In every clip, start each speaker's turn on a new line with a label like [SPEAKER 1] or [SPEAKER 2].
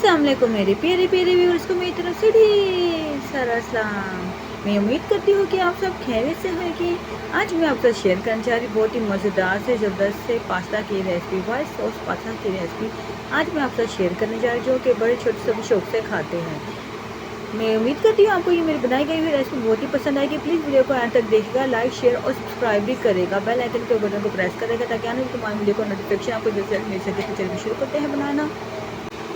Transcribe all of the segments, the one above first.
[SPEAKER 1] अस्सलाम वालेकुम मेरे प्यारे प्यारे व्यूअर्स को मेरी तरफ से ढेर सारा सलाम। मैं उम्मीद करती हूँ कि आप सब खैरियत से होंगे। आज मैं आपसे शेयर करना चाह रही बहुत ही मज़ेदार से ज़बरदस्त से पास्ता की रेसिपी, वाइट सॉस पास्ता की रेसिपी आज मैं आपसे शेयर करने जा रही हूँ, जो कि बड़े छोटे सभी शौक से खाते हैं। मैं उम्मीद करती हूँ आपको ये मेरी बनाई गई हुई रेसिपी बहुत ही पसंद आएगी। प्लीज़ वीडियो को एंड तक देखिएगा, लाइक शेयर और सब्सक्राइब भी करेगा, बेल आइकन के बटन को प्रेस करेगा ताकि आने वाली तमाम वीडियो को नोटिफिकेशन आपको जल्द से जल्द मिल सके। तो चलिए शुरू करते हैं बनाना।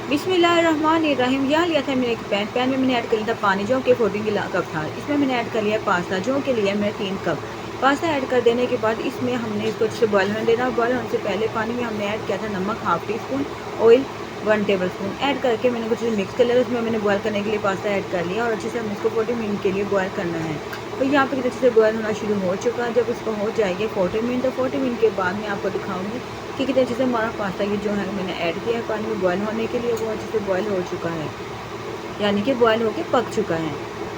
[SPEAKER 1] बिस्मिल्लाहिर्रहमानिर्रहीम। यहाँ लिया था मैंने एक पैन में मैंने ऐड कर लिया था पानी, जो कि 14 कप था। इसमें मैंने ऐड कर लिया पास्ता, जो के लिए मैंने 3 कप पास्ता ऐड कर देने के बाद इसमें हमने इसको अच्छे से बॉयल होने देना। बॉयल होने से पहले पानी में हमने ऐड किया था नमक half tea spoon, oil 1 table spoon add करके मैंने कुछ मिक्स कर लिया। उसमें मैंने बॉयल करने के लिए पास्ता ऐड कर लिया और अच्छे से हमें इसको 40 मिनट के लिए बॉयल करना है। तो यहाँ पर अच्छे से बॉयल होना शुरू हो चुका है। जब इसको हो जाएगी 40 मिनट, तो 40 मिनट के बाद मैं आपको दिखाऊंगी कि कितने अच्छे से हमारा पास्ता ये जो है मैंने ऐड किया है पानी में बॉयल होने के लिए, वो अच्छे से बॉयल हो चुका है, यानी कि बॉयल होकर पक चुका है।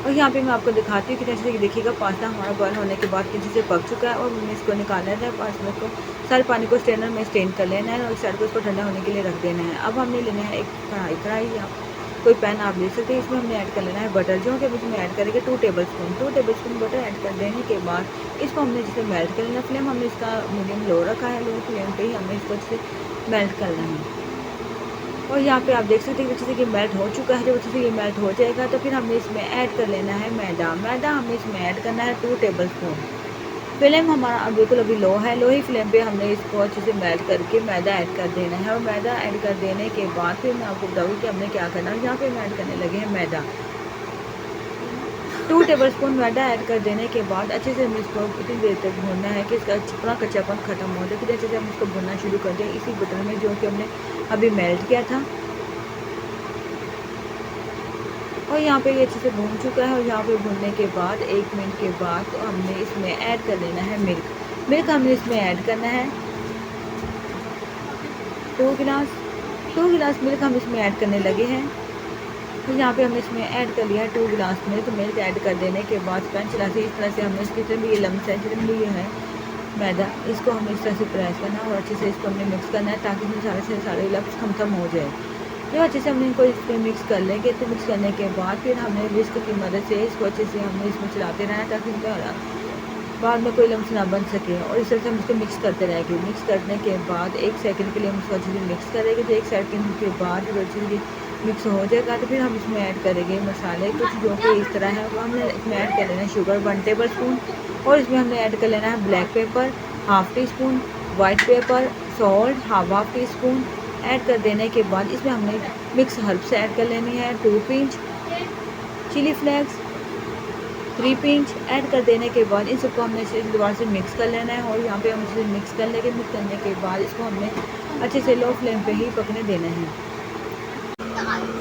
[SPEAKER 1] और यहाँ पे मैं आपको दिखाती हूँ कितने अच्छे से देखिएगा पास्ता हमारा बॉयल होने के बाद कितने से पक चुका है। और मैंने इसको निकाल लेना है, पास्ता को सारे पानी को स्ट्रेनर में स्ट्रेन कर लेना है और इस साइड को इसको ठंडा होने के लिए रख देना है। अब हमने लेना है एक कढ़ाई या कोई पैन आप ले सकते हैं। इसमें हमने ऐड कर लेना है बटर, जो कि इसमें ऐड करेंगे 2 टेबल स्पून बटर ऐड कर देने के बाद इसको हमने जिसे मेल्ट कर लेना। फ्लेम हमने इसका मीडियम लो रखा है, लो फ्लेम पे ही हमें इसको अच्छे से मेल्ट करना है। और यहाँ पे आप देख सकते हैं कि अच्छे से ये मेल्ट हो चुका है। जब अच्छे से ये मेल्ट हो जाएगा तो फिर हमने इसमें ऐड कर लेना है मैदा हमने इसमें ऐड करना है 2 टेबल स्पून। फ्लेम हमारा अब बिल्कुल अभी लो है, लो ही फ्लेम पे हमने इसको अच्छे से मेल्ट करके मैदा ऐड कर देना है। और मैदा ऐड कर देने के बाद फिर मैं आपको बताऊँगी कि हमने क्या करना है। यहाँ पे हम ऐड करने लगे हैं मैदा, 2 टेबल स्पून मैदा ऐड कर देने के बाद अच्छे से हमें इसको इतनी देर तक भूनना है कि इसका पूरा कच्चापन खत्म हो जाए। फिर अच्छे से हम इसको भुनना शुरू कर दें इसी बटर में, जो कि हमने अभी मेल्ट किया था। और यहाँ पे ये अच्छे से भून चुका है। और यहाँ पे भूनने के बाद 1 मिनट के बाद तो हमने इसमें ऐड कर लेना है मिल्क हमने इसमें ऐड करना है 2 गिलास मिल्क हम इसमें ऐड करने लगे हैं। तो यहाँ पे हमने इसमें ऐड कर लिया है 2 गिलास मिल्क ऐड कर देने के बाद पैन चला से इस तरह से हमने इसकी जितने भी ये लम्स है, जितने भी ये है मैदा, इसको हमें इस तरह से प्रेस करना है और अच्छे से इसको हमने मिक्स करना है ताकि इसमें सारे से सारे लम्स खत्म हो जाए। जब अच्छे से हमने इनको इसमें मिक्स कर लेंगे तो मिक्स करने के बाद फिर हमने विस्क की मदद से इसको अच्छे से हमने इसमें चलाते रहना है ताकि इनका बाद में कोई लम्स ना बन सके। और इस तरह से हम इसको मिक्स करते रहेंगे। मिक्स करने के बाद 1 सेकंड के लिए हम इसको अच्छे से मिक्स करेंगे। तो 1 सेकंड के बाद जब अच्छे से मिक्स हो जाएगा तो फिर हम इसमें ऐड करेंगे मसाले कुछ, जो कि इस तरह है। वो हमने इसमें ऐड कर लेना है शुगर 1 टेबल स्पून, और इसमें हमने ऐड कर लेना है black pepper half tea spoon, white paper salt half tea spoon add कर देने के बाद इसमें हमने मिक्स हर्ब्स ऐड कर लेनी है 2 pinch, chilli flakes 3 pinch add कर देने के बाद इन सबको हमने दोबारा से मिक्स कर लेना है। और यहाँ पे हम इसे मिक्स करने के बाद इसको हमने अच्छे से लो फ्लेम पे ही पकने देना है।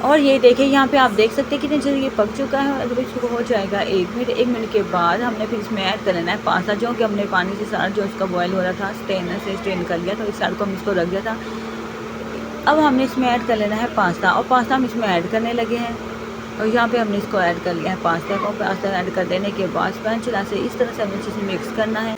[SPEAKER 1] और ये देखिए यहाँ पे आप देख सकते हैं कितने जल्दी ये पक चुका है। और जब इसको हो जाएगा 1 मिनट के बाद हमने फिर इसमें ऐड कर लेना है पास्ता, जो कि हमने पानी से सारा जो इसका बॉयल हो रहा था स्ट्रेन कर लिया, तो इस साइड को हम इसको रख दिया था। अब हमने इसमें ऐड कर लेना है पास्ता, और पास्ता हम इसमें ऐड करने लगे हैं। और यहाँ पे हमने इसको ऐड कर लिया है पास्ता ऐड कर देने के बाद पैन चला से इस तरह से हमें अच्छे से मिक्स करना है।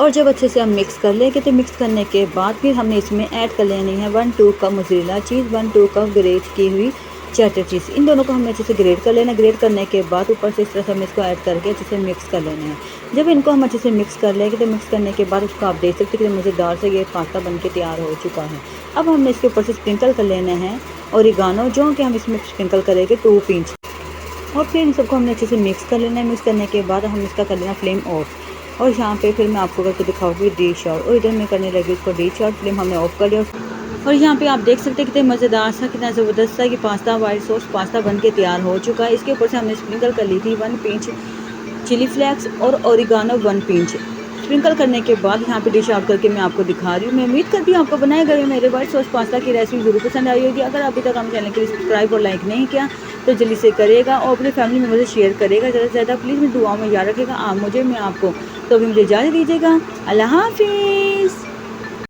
[SPEAKER 1] और जब अच्छे से हम मिक्स कर लेंगे तो मिक्स करने के बाद फिर हमने इसमें ऐड कर लेनी है 1-2 cup mozzarella cheese, 1-2 cup great की हुई चेडर चीज़। इन दोनों को हमने अच्छे से ग्रेट कर लेना। ग्रेट करने के बाद ऊपर से इस तरह से हमें इसको ऐड करके अच्छे से मिक्स कर लेना है। जब इनको हम अच्छे से मिक्स कर लेंगे तो मिक्स करने के बाद उसको आप देख सकते हैं कि मज़ेदार से ये पास्ता बन के तैयार हो चुका है। अब हमने इसके ऊपर से स्प्रिंकल कर लेना है ओरिगानो, जो कि हम इसमें स्प्रिंकल करेंगे 2 पिंच। और फिर इन सबको हमने अच्छे से मिक्स कर लेना है। मिक्स करने के बाद हम इसका कर लेना फ्लेम ऑफ। और यहाँ पे फिर मैं आपको करके दिखाऊंगी डिश आउट। और इधर मैं करने लगी उसको डिश आउट, फ्लेम हमने ऑफ कर दिया। और यहाँ पे आप देख सकते हैं कितने मज़ेदार सा, कितना ज़बरदस्त सा कि पास्ता वाइट सॉस पास्ता बन के तैयार हो चुका है। इसके ऊपर से हमने स्प्रिंकल कर ली थी 1 पिंच चिली फ्लेक्स और ओरिगानो 1 पिंच। स्प्रिंकल करने के बाद यहाँ पे डिश आउट करके मैं आपको दिखा रही हूँ। मैं उम्मीद करती हूँ आपको बनाए गए मेरे वाइट सॉस पास्ता की रेसिपी ज़रूर पसंद आई होगी। अगर अभी तक हम चैनल के लिए सब्सक्राइब और लाइक नहीं किया तो जल्दी से करेगा और अपने फैमिली मेम्बर से शेयर करेगा ज़्यादा से ज़्यादा। प्लीज़ मेरी दुआओं में याद रखेगा, आप मुझे मैं आपको। तो अभी मुझे इजाज़त दीजिएगा। अल्लाह हाफ़िज़।